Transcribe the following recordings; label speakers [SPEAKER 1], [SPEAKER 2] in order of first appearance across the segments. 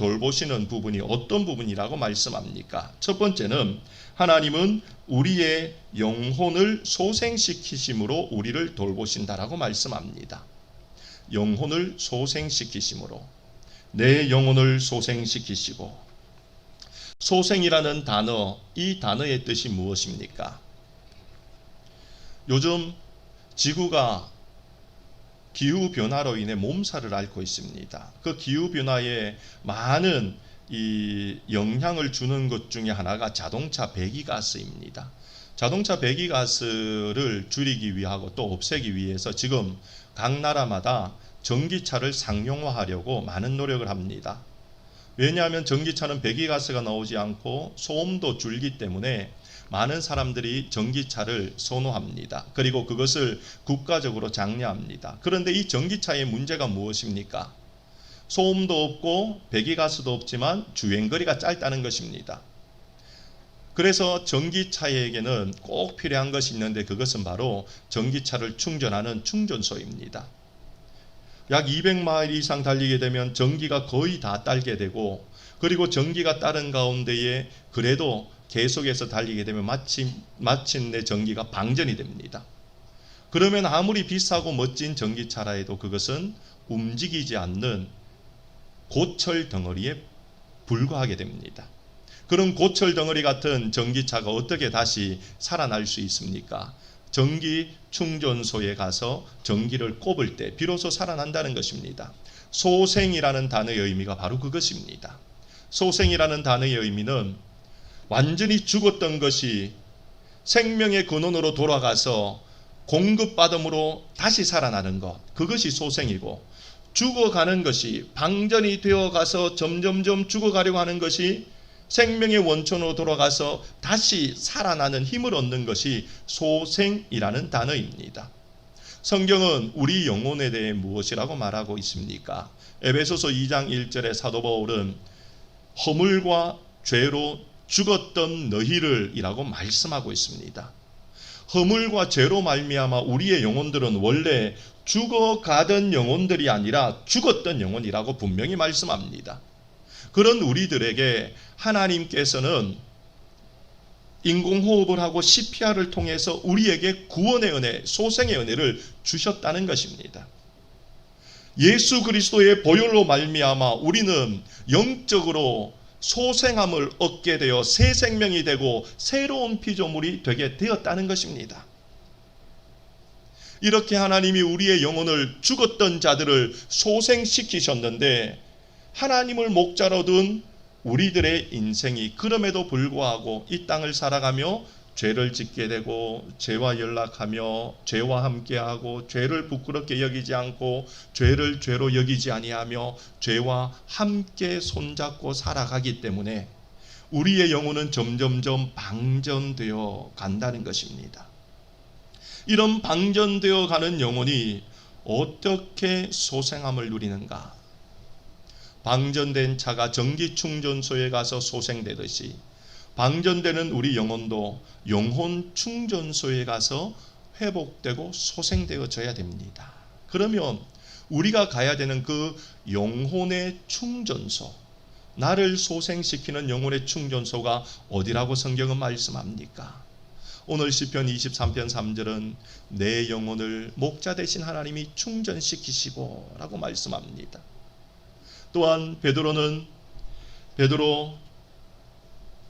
[SPEAKER 1] 돌보시는 부분이 어떤 부분이라고 말씀합니까? 첫 번째는 하나님은 우리의 영혼을 소생시키심으로 우리를 돌보신다라고 말씀합니다. 영혼을 소생시키심으로 내 영혼을 소생시키시고, 소생이라는 단어, 이 단어의 뜻이 무엇입니까? 요즘 지구가 기후변화로 인해 몸살을 앓고 있습니다. 그 기후변화에 많은 이 영향을 주는 것 중에 하나가 자동차 배기가스입니다. 자동차 배기가스를 줄이기 위하고 또 없애기 위해서 지금 각 나라마다 전기차를 상용화하려고 많은 노력을 합니다. 왜냐하면 전기차는 배기가스가 나오지 않고 소음도 줄기 때문에 많은 사람들이 전기차를 선호합니다. 그리고 그것을 국가적으로 장려합니다. 그런데 이 전기차의 문제가 무엇입니까? 소음도 없고 배기가스도 없지만 주행거리가 짧다는 것입니다. 그래서 전기차에게는 꼭 필요한 것이 있는데, 그것은 바로 전기차를 충전하는 충전소입니다. 약 200마일 이상 달리게 되면 전기가 거의 다 딸게 되고, 그리고 전기가 따른 가운데에 그래도 계속해서 달리게 되면 마침내 전기가 방전이 됩니다. 그러면 아무리 비싸고 멋진 전기차라 해도 그것은 움직이지 않는 고철 덩어리에 불과하게 됩니다. 그런 고철 덩어리 같은 전기차가 어떻게 다시 살아날 수 있습니까? 전기 충전소에 가서 전기를 꼽을 때 비로소 살아난다는 것입니다. 소생이라는 단어의 의미가 바로 그것입니다. 소생이라는 단어의 의미는 완전히 죽었던 것이 생명의 근원으로 돌아가서 공급받음으로 다시 살아나는 것, 그것이 소생이고, 죽어가는 것이 방전이 되어가서 점점점 죽어가려고 하는 것이 생명의 원천으로 돌아가서 다시 살아나는 힘을 얻는 것이 소생이라는 단어입니다. 성경은 우리 영혼에 대해 무엇이라고 말하고 있습니까? 에베소서 2장 1절에 사도 바울은 허물과 죄로 죽었던 너희를 이라고 말씀하고 있습니다. 허물과 죄로 말미암아 우리의 영혼들은 원래 죽어가던 영혼들이 아니라 죽었던 영혼이라고 분명히 말씀합니다. 그런 우리들에게 하나님께서는 인공호흡을 하고 CPR을 통해서 우리에게 구원의 은혜, 소생의 은혜를 주셨다는 것입니다. 예수 그리스도의 보혈로 말미암아 우리는 영적으로 소생함을 얻게 되어 새 생명이 되고 새로운 피조물이 되게 되었다는 것입니다. 이렇게 하나님이 우리의 영혼을 죽었던 자들을 소생시키셨는데, 하나님을 목자로 둔 우리들의 인생이 그럼에도 불구하고 이 땅을 살아가며 죄를 짓게 되고, 죄와 연락하며 죄와 함께하고, 죄를 부끄럽게 여기지 않고 죄를 죄로 여기지 아니하며 죄와 함께 손잡고 살아가기 때문에 우리의 영혼은 점점점 방전되어 간다는 것입니다. 이런 방전되어 가는 영혼이 어떻게 소생함을 누리는가? 방전된 차가 전기 충전소에 가서 소생되듯이 방전되는 우리 영혼도 영혼 충전소에 가서 회복되고 소생되어져야 됩니다. 그러면 우리가 가야 되는 그 영혼의 충전소, 나를 소생시키는 영혼의 충전소가 어디라고 성경은 말씀합니까? 오늘 시편 23편 3절은 내 영혼을 목자 되신 하나님이 충전시키시고 라고 말씀합니다. 또한 베드로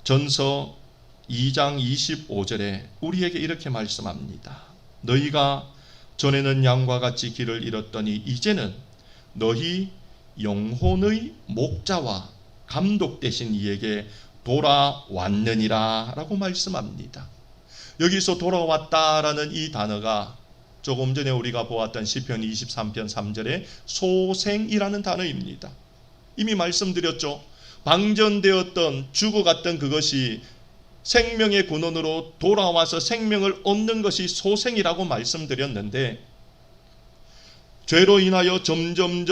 [SPEAKER 1] 전서 2장 25절에 우리에게 이렇게 말씀합니다. 너희가 전에는 양과 같이 길을 잃었더니 이제는 너희 영혼의 목자와 감독 되신 이에게 돌아왔느니라 라고 말씀합니다. 여기서 돌아왔다라는 이 단어가 조금 전에 우리가 보았던 시편 23편 3절의 소생이라는 단어입니다. 이미 말씀드렸죠. 방전되었던 죽어갔던 그것이 생명의 근원으로 돌아와서 생명을 얻는 것이 소생이라고 말씀드렸는데, 죄로 인하여 점점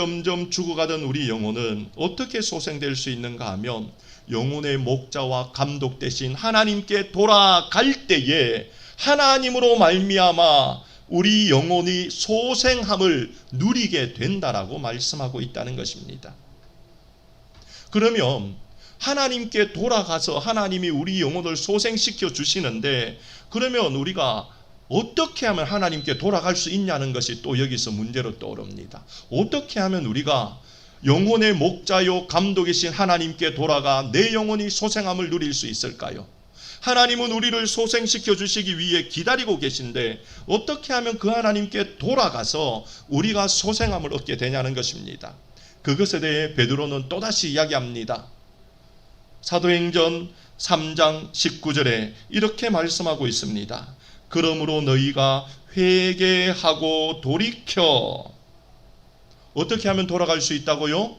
[SPEAKER 1] 죽어가던 우리 영혼은 어떻게 소생될 수 있는가 하면 영혼의 목자와 감독 되신 하나님께 돌아갈 때에 하나님으로 말미암아 우리 영혼이 소생함을 누리게 된다라고 말씀하고 있다는 것입니다. 그러면 하나님께 돌아가서 하나님이 우리 영혼을 소생시켜 주시는데, 그러면 우리가 어떻게 하면 하나님께 돌아갈 수 있냐는 것이 또 여기서 문제로 떠오릅니다. 어떻게 하면 우리가 영혼의 목자요 감독이신 하나님께 돌아가 내 영혼이 소생함을 누릴 수 있을까요? 하나님은 우리를 소생시켜 주시기 위해 기다리고 계신데 어떻게 하면 그 하나님께 돌아가서 우리가 소생함을 얻게 되냐는 것입니다. 그것에 대해 베드로는 또다시 이야기합니다. 사도행전 3장 19절에 이렇게 말씀하고 있습니다. 그러므로 너희가 회개하고 돌이켜. 어떻게 하면 돌아갈 수 있다고요?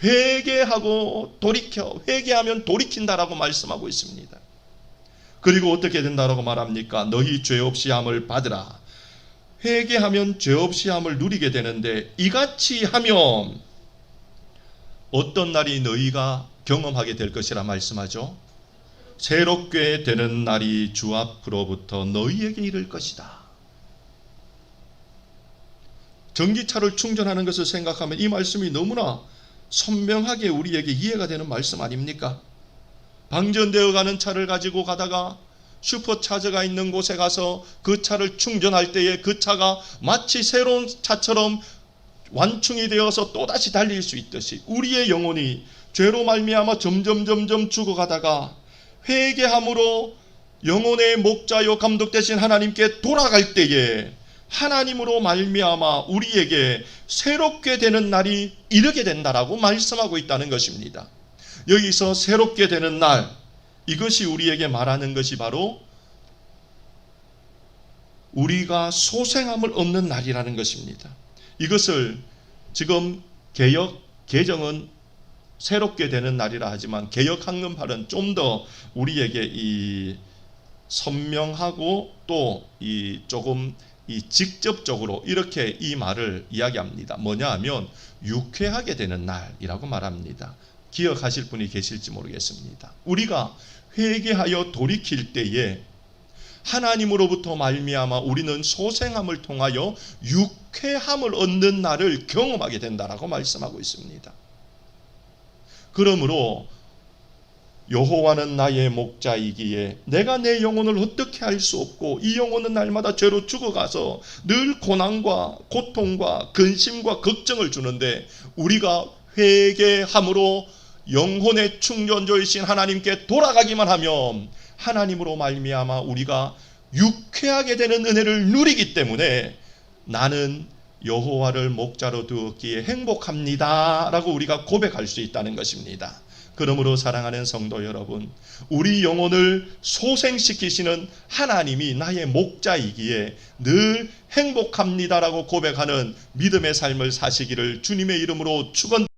[SPEAKER 1] 회개하고 돌이켜. 회개하면 돌이킨다라고 말씀하고 있습니다. 그리고 어떻게 된다라고 말합니까? 너희 죄 없이 함을 받으라. 회개하면 죄 없이 함을 누리게 되는데, 이같이 하면 어떤 날이 너희가 경험하게 될 것이라 말씀하죠? 새롭게 되는 날이 주 앞으로부터 너희에게 이를 것이다. 전기차를 충전하는 것을 생각하면 이 말씀이 너무나 선명하게 우리에게 이해가 되는 말씀 아닙니까? 방전되어 가는 차를 가지고 가다가 슈퍼차저가 있는 곳에 가서 그 차를 충전할 때에 그 차가 마치 새로운 차처럼 완충이 되어서 또다시 달릴 수 있듯이, 우리의 영혼이 죄로 말미암아 점점 죽어가다가 회개함으로 영혼의 목자요 감독 되신 하나님께 돌아갈 때에 하나님으로 말미암아 우리에게 새롭게 되는 날이 이르게 된다라고 말씀하고 있다는 것입니다. 여기서 새롭게 되는 날, 이것이 우리에게 말하는 것이 바로 우리가 소생함을 얻는 날이라는 것입니다. 이것을 지금 개정은 새롭게 되는 날이라 하지만 개역 한글판은 좀 더 우리에게 이 선명하고 또 이 조금 이 직접적으로 이렇게 이 말을 이야기합니다. 뭐냐 하면 유쾌하게 되는 날이라고 말합니다. 기억하실 분이 계실지 모르겠습니다. 우리가 회개하여 돌이킬 때에 하나님으로부터 말미암아 우리는 소생함을 통하여 유쾌함을 얻는 날을 경험하게 된다라고 말씀하고 있습니다. 그러므로 여호와는 나의 목자이기에 내가 내 영혼을 어떻게 할 수 없고, 이 영혼은 날마다 죄로 죽어가서 늘 고난과 고통과 근심과 걱정을 주는데, 우리가 회개함으로 영혼의 충전조이신 하나님께 돌아가기만 하면 하나님으로 말미암아 우리가 유쾌하게 되는 은혜를 누리기 때문에 나는 여호와를 목자로 두었기에 행복합니다 라고 우리가 고백할 수 있다는 것입니다. 그러므로 사랑하는 성도 여러분, 우리 영혼을 소생시키시는 하나님이 나의 목자이기에 늘 행복합니다라고 고백하는 믿음의 삶을 사시기를 주님의 이름으로 축원드립니다.